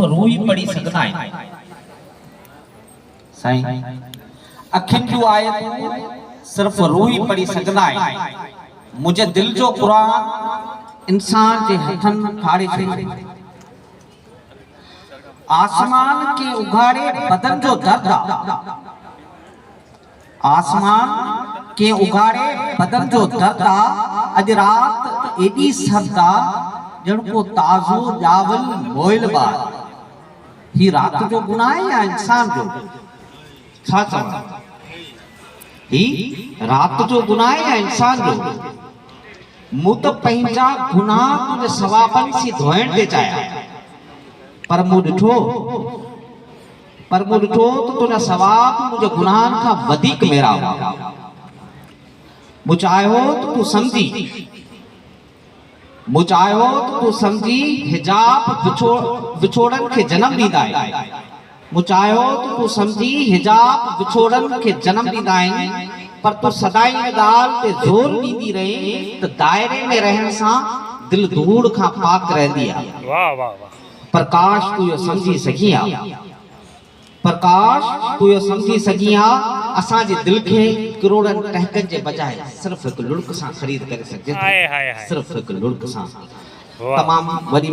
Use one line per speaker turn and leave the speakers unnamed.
रूह ही पढ़ी सकदा है। साईं अखिन जो आयतूं सिर्फ रूह ही पढ़ी सकदा है। मुझे दिल जो कुरान इंसान के हथन फाड़े छे। आसमान के उघाड़े बदन जो दर्द, आसमान के उघाड़े बदन जो दर्द अज रात एडी सर्दा जण को ताजो जावल मोइल बार। ही रात जो गुनाह है या इंसान जो छा चवा? ही रात जो गुनाह है या इंसान जो? मु तो पंहिंजा गुनाह तुझे सवाबन से धोइण ते चाहिया, पर मु ॾिठो तो तुझा सवाब मुझे गुनाहन का वधिक मेरा हुआ। मु चाहियो तो तू समझी, मु चाहियो तो तू समझी हिजाब विछोड़न के जन्म ॾींदा आहिनि। मु चाहियो तो तू समझी हिजाब विछोड़न के जन्म ॾींदा आहिनि, पर तू सदाई इन ॻाल्हि ते ज़ोर ॾींदी रहे त दायरे में रहण सां दिल धूड़ खां पाक रहंदी आहे। वाह वाह वाह। प्रकाश तू यो समझी सघी आ, प्रकाश तू यो समझी सघी आ। असां जे दिल के करोड़न टहकन जे बजाय सिर्फ एक लुड़क सां खरीद करे सघे, सिर्फ एक लुड़क सां। तमाम वडी